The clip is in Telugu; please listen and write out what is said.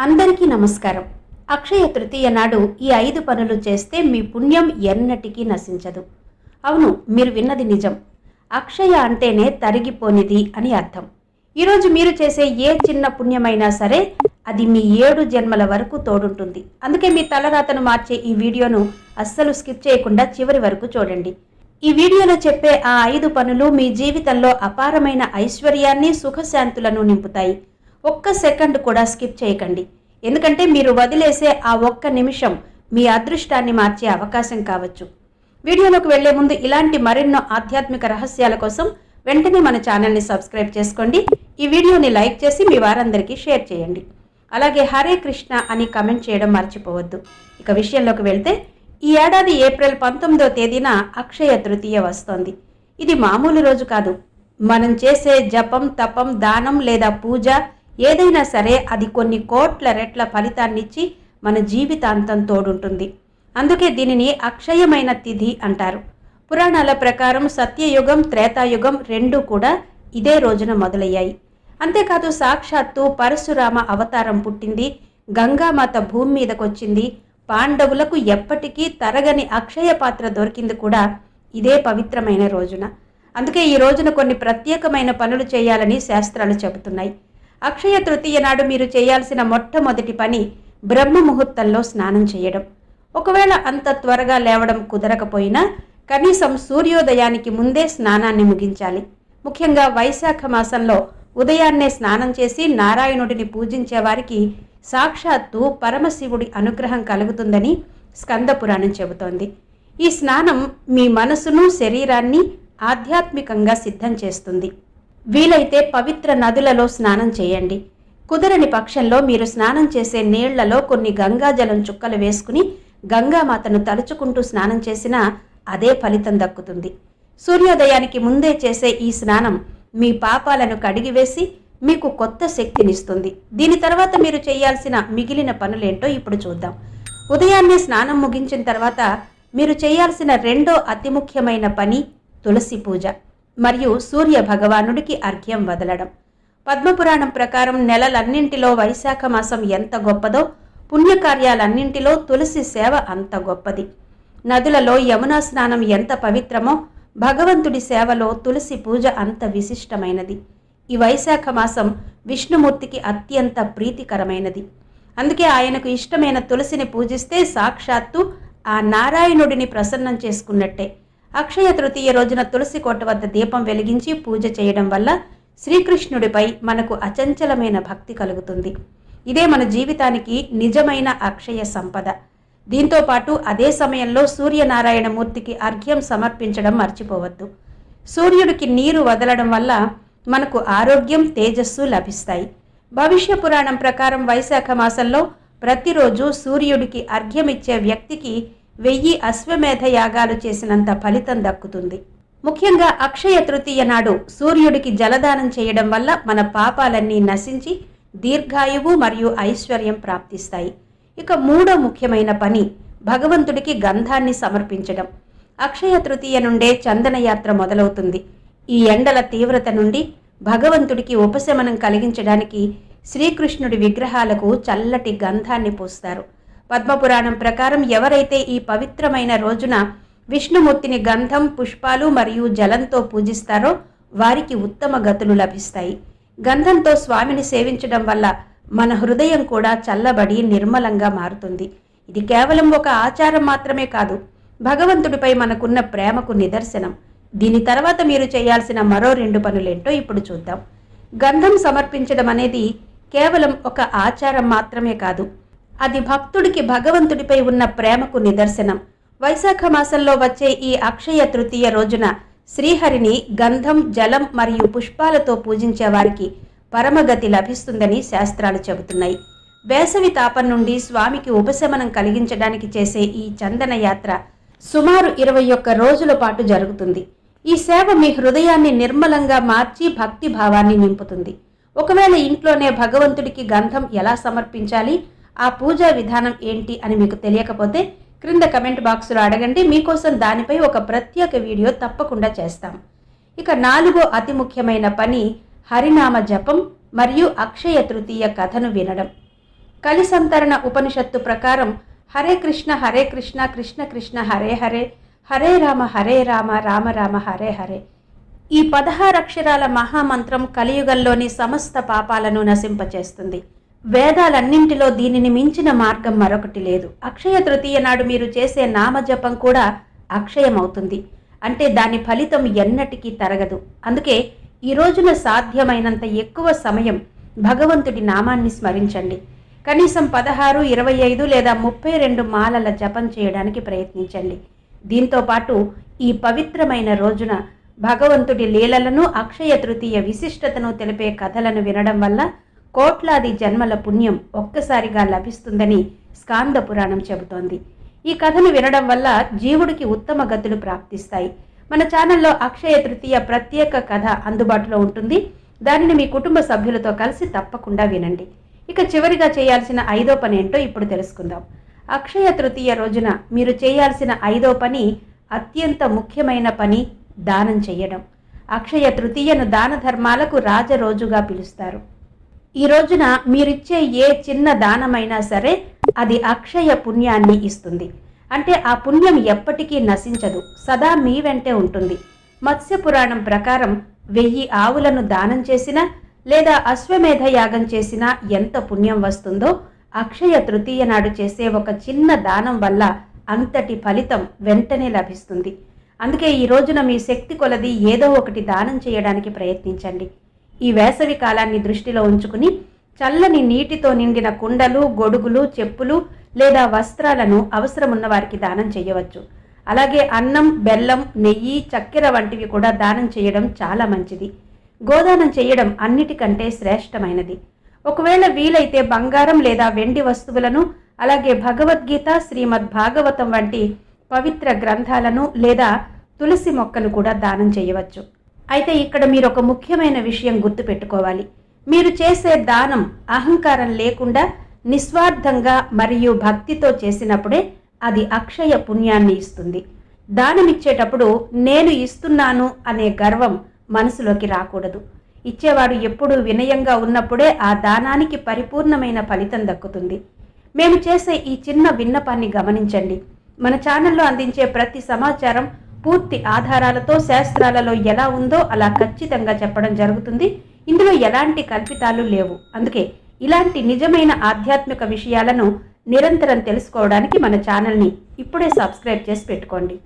అందరికీ నమస్కారం. అక్షయ తృతీయ నాడు ఈ 5 పనులు చేస్తే మీ పుణ్యం ఎన్నటికీ నశించదు. అవును, మీరు విన్నది నిజం. అక్షయ అంటేనే తరిగిపోనిది అని అర్థం. ఈరోజు మీరు చేసే ఏ చిన్న పుణ్యమైనా సరే అది మీ 7 జన్మల వరకు తోడుంటుంది. అందుకే మీ తలరాతను మార్చే ఈ వీడియోను అస్సలు స్కిప్ చేయకుండా చివరి వరకు చూడండి. ఈ వీడియోలో చెప్పే ఆ 5 పనులు మీ జీవితంలో అపారమైన ఐశ్వర్యాన్ని, సుఖశాంతులను నింపుతాయి. ఒక్క సెకండ్ కూడా స్కిప్ చేయకండి. ఎందుకంటే మీరు వదిలేసే ఆ ఒక్క నిమిషం మీ అదృష్టాన్ని మార్చే అవకాశం కావచ్చు. వీడియోలోకి వెళ్లే ముందు ఇలాంటి మరెన్నో ఆధ్యాత్మిక రహస్యాల కోసం వెంటనే మన ఛానల్ని సబ్స్క్రైబ్ చేసుకోండి. ఈ వీడియోని లైక్ చేసి మీ వారందరికీ షేర్ చేయండి. అలాగే హరే కృష్ణ అని కమెంట్ చేయడం మర్చిపోవద్దు. ఇక విషయంలోకి వెళ్తే ఈ ఏడాది ఏప్రిల్ 19వ తేదీన అక్షయ తృతీయ వస్తోంది. ఇది మామూలు రోజు కాదు. మనం చేసే జపం, తపం, దానం లేదా పూజ ఏదైనా సరే అది కొన్ని కోట్ల రెట్ల ఫలితాన్నిచ్చి మన జీవితాంతం తోడుంటుంది. అందుకే దీనిని అక్షయమైన తిథి అంటారు. పురాణాల ప్రకారం సత్యయుగం, త్రేతాయుగం రెండూ కూడా ఇదే రోజున మొదలయ్యాయి. అంతేకాదు సాక్షాత్తు పరశురామ అవతారం పుట్టింది, గంగామాత భూమి మీదకొచ్చింది, పాండవులకు ఎప్పటికీ తరగని అక్షయ పాత్ర దొరికింది కూడా ఇదే పవిత్రమైన రోజున. అందుకే ఈ రోజున కొన్ని ప్రత్యేకమైన పనులు చేయాలని శాస్త్రాలు చెబుతున్నాయి. అక్షయ తృతీయ నాడు మీరు చేయాల్సిన మొట్టమొదటి పని బ్రహ్మ ముహూర్తంలో స్నానం చేయడం. ఒకవేళ అంత త్వరగా లేవడం కుదరకపోయినా కనీసం సూర్యోదయానికి ముందే స్నానాన్ని ముగించాలి. ముఖ్యంగా వైశాఖ మాసంలో ఉదయాన్నే స్నానం చేసి నారాయణుడిని పూజించే వారికి సాక్షాత్తు పరమశివుడి అనుగ్రహం కలుగుతుందని స్కంద పురాణం చెబుతోంది. ఈ స్నానం మీ మనసును, శరీరాన్ని ఆధ్యాత్మికంగా సిద్ధం చేస్తుంది. వీలైతే పవిత్ర నదులలో స్నానం చేయండి. కుదరని పక్షంలో మీరు స్నానం చేసే నీళ్లలో కొన్ని గంగాజలం చుక్కలు వేసుకుని గంగామాతను తలుచుకుంటూ స్నానం చేసినా అదే ఫలితం దక్కుతుంది. సూర్యోదయానికి ముందే చేసే ఈ స్నానం మీ పాపాలను కడిగివేసి మీకు కొత్త శక్తినిస్తుంది. దీని తర్వాత మీరు చేయాల్సిన మిగిలిన పనులేంటో ఇప్పుడు చూద్దాం. ఉదయాన్నే స్నానం ముగించిన తర్వాత మీరు చేయాల్సిన రెండో అతి ముఖ్యమైన పని తులసి పూజ మరియు సూర్య భగవానుడికి అర్ఘ్యం వదలడం. పద్మపురాణం ప్రకారం నెలలన్నింటిలో వైశాఖ మాసం ఎంత గొప్పదో పుణ్యకార్యాలన్నింటిలో తులసి సేవ అంత గొప్పది. నదులలో యమునా స్నానం ఎంత పవిత్రమో భగవంతుడి సేవలో తులసి పూజ అంత విశిష్టమైనది. ఈ వైశాఖ మాసం విష్ణుమూర్తికి అత్యంత ప్రీతికరమైనది. అందుకే ఆయనకు ఇష్టమైన తులసిని పూజిస్తే సాక్షాత్తు ఆ నారాయణుడిని ప్రసన్నం చేసుకున్నట్టే. అక్షయ తృతీయ రోజున తులసి కోట వద్ద దీపం వెలిగించి పూజ చేయడం వల్ల శ్రీకృష్ణుడిపై మనకు అచంచలమైన భక్తి కలుగుతుంది. ఇదే మన జీవితానికి నిజమైన అక్షయ సంపద. దీంతో పాటు అదే సమయంలో సూర్యనారాయణ మూర్తికి అర్ఘ్యం సమర్పించడం మర్చిపోవద్దు. సూర్యుడికి నీరు వదలడం వల్ల మనకు ఆరోగ్యం, తేజస్సు లభిస్తాయి. భవిష్య పురాణం ప్రకారం వైశాఖ మాసంలో ప్రతిరోజు సూర్యుడికి అర్ఘ్యమిచ్చే వ్యక్తికి 1000 అశ్వమేధ యాగాలు చేసినంత ఫలితం దక్కుతుంది. ముఖ్యంగా అక్షయ తృతీయ నాడు సూర్యుడికి జలదానం చేయడం వల్ల మన పాపాలన్నీ నశించి దీర్ఘాయువు మరియు ఐశ్వర్యం ప్రాప్తిస్తాయి. ఇక మూడో ముఖ్యమైన పని భగవంతుడికి గంధాన్ని సమర్పించడం. అక్షయ తృతీయ నుండే చందన యాత్ర మొదలవుతుంది. ఈ ఎండల తీవ్రత నుండి భగవంతుడికి ఉపశమనం కలిగించడానికి శ్రీకృష్ణుడి విగ్రహాలకు చల్లటి గంధాన్ని పూస్తారు. పద్మపురాణం ప్రకారం ఎవరైతే ఈ పవిత్రమైన రోజున విష్ణుమూర్తిని గంధం, పుష్పాలు మరియు జలంతో పూజిస్తారో వారికి ఉత్తమ గతులు లభిస్తాయి. గంధంతో స్వామిని సేవించడం వల్ల మన హృదయం కూడా చల్లబడి నిర్మలంగా మారుతుంది. ఇది కేవలం ఒక ఆచారం మాత్రమే కాదు, భగవంతుడిపై మనకున్న ప్రేమకు నిదర్శనం. దీని తర్వాత మీరు చేయాల్సిన మరో 2 పనులేంటో ఇప్పుడు చూద్దాం. గంధం సమర్పించడం అనేది కేవలం ఒక ఆచారం మాత్రమే కాదు, అది భక్తుడికి భగవంతుడిపై ఉన్న ప్రేమకు నిదర్శనం. వైశాఖ మాసంలో వచ్చే ఈ అక్షయ తృతీయ రోజున శ్రీహరిని గంధం, జలం మరియు పుష్పాలతో పూజించే వారికి పరమగతి లభిస్తుందని శాస్త్రాలు చెబుతున్నాయి. వేసవి తాపం నుండి స్వామికి ఉపశమనం కలిగించడానికి చేసే ఈ చందన యాత్ర సుమారు 21 రోజుల పాటు జరుగుతుంది. ఈ సేవ మీ హృదయాన్ని నిర్మలంగా మార్చి భక్తి భావాన్ని నింపుతుంది. ఒకవేళ ఇంట్లోనే భగవంతుడికి గంధం ఎలా సమర్పించాలి, ఆ పూజా విధానం ఏంటి అని మీకు తెలియకపోతే క్రింద కమెంట్ బాక్సులో అడగండి. మీకోసం దానిపై ఒక ప్రత్యేక వీడియో తప్పకుండా చేస్తాం. ఇక 4వ అతి ముఖ్యమైన పని హరినామ జపం మరియు అక్షయ తృతీయ కథను వినడం. కలిసంతరణ ఉపనిషత్తు ప్రకారం హరే కృష్ణ కృష్ణ కృష్ణ హరే హరే, హరే రామ రామ రామ హరే హరే. ఈ 16 అక్షరాల మహామంత్రం కలియుగంలోని సమస్త పాపాలను నశింపచేస్తుంది. వేదాలన్నింటిలో దీనిని మించిన మార్గం మరొకటి లేదు. అక్షయ తృతీయ నాడు మీరు చేసే నామజపం కూడా అక్షయమవుతుంది. అంటే దాని ఫలితం ఎన్నటికీ తరగదు. అందుకే ఈ రోజున సాధ్యమైనంత ఎక్కువ సమయం భగవంతుడి నామాన్ని స్మరించండి. కనీసం 16, 25 లేదా 32 మాలల జపం చేయడానికి ప్రయత్నించండి. దీంతో పాటు ఈ పవిత్రమైన రోజున భగవంతుడి లీలలను, అక్షయ తృతీయ విశిష్టతను తెలిపే కథలను వినడం వల్ల కోట్లాది జన్మల పుణ్యం ఒక్కసారిగా లభిస్తుందని స్కాంద పురాణం చెబుతోంది. ఈ కథను వినడం వల్ల జీవుడికి ఉత్తమ గతులు ప్రాప్తిస్తాయి. మన ఛానల్లో అక్షయ తృతీయ ప్రత్యేక కథ అందుబాటులో ఉంటుంది. దానిని మీ కుటుంబ సభ్యులతో కలిసి తప్పకుండా వినండి. ఇక చివరిగా చేయాల్సిన 5వ పని ఏంటో ఇప్పుడు తెలుసుకుందాం. అక్షయ తృతీయ రోజున మీరు చేయాల్సిన 5వ పని అత్యంత ముఖ్యమైన పని, దానం చేయడం. అక్షయ తృతీయను దాన ధర్మాలకు రాజరోజుగా పిలుస్తారు. ఈ రోజున మీరిచ్చే ఏ చిన్న దానమైనా సరే అది అక్షయ పుణ్యాన్ని ఇస్తుంది. అంటే ఆ పుణ్యం ఎప్పటికీ నశించదు, సదా మీ వెంటే ఉంటుంది. మత్స్య పురాణం ప్రకారం 1000 ఆవులను దానం చేసినా లేదా అశ్వమేధ యాగం చేసినా ఎంత పుణ్యం వస్తుందో అక్షయ తృతీయ నాడు చేసే ఒక చిన్న దానం వల్ల అంతటి ఫలితం వెంటనే లభిస్తుంది. అందుకే ఈ రోజున మీ శక్తి కొలది ఏదో ఒకటి దానం చేయడానికి ప్రయత్నించండి. ఈ వేసవి కాలాన్ని దృష్టిలో ఉంచుకుని చల్లని నీటితో నిండిన కుండలు, గొడుగులు, చెప్పులు లేదా వస్త్రాలను అవసరమున్న వారికి దానం చేయవచ్చు. అలాగే అన్నం, బెల్లం, నెయ్యి, చక్కెర వంటివి కూడా దానం చేయడం చాలా మంచిది. గోదానం చేయడం అన్నిటికంటే శ్రేష్టమైనది. ఒకవేళ వీలైతే బంగారం లేదా వెండి వస్తువులను, అలాగే భగవద్గీత, శ్రీమద్ భాగవతం వంటి పవిత్ర గ్రంథాలను లేదా తులసి మొక్కను కూడా దానం చేయవచ్చు. అయితే ఇక్కడ మీరు ఒక ముఖ్యమైన విషయం గుర్తుపెట్టుకోవాలి. మీరు చేసే దానం అహంకారం లేకుండా నిస్వార్థంగా మరియు భక్తితో చేసినప్పుడే అది అక్షయ పుణ్యాన్ని ఇస్తుంది. దానమిచ్చేటప్పుడు నేను ఇస్తున్నాను అనే గర్వం మనసులోకి రాకూడదు. ఇచ్చేవాడు ఎప్పుడూ వినయంగా ఉన్నప్పుడే ఆ దానానికి పరిపూర్ణమైన ఫలితం దక్కుతుంది. మేము చేసే ఈ చిన్న విన్నపాన్ని గమనించండి. మన ఛానల్లో అందించే ప్రతి సమాచారం పూర్తి ఆధారాలతో శాస్త్రాలలో ఎలా ఉందో అలా ఖచ్చితంగా చెప్పడం జరుగుతుంది. ఇందులో ఎలాంటి కల్పితాలు లేవు. అందుకే ఇలాంటి నిజమైన ఆధ్యాత్మిక విషయాలను నిరంతరం తెలుసుకోవడానికి మన ఛానల్ని ఇప్పుడే సబ్స్క్రైబ్ చేసి పెట్టుకోండి.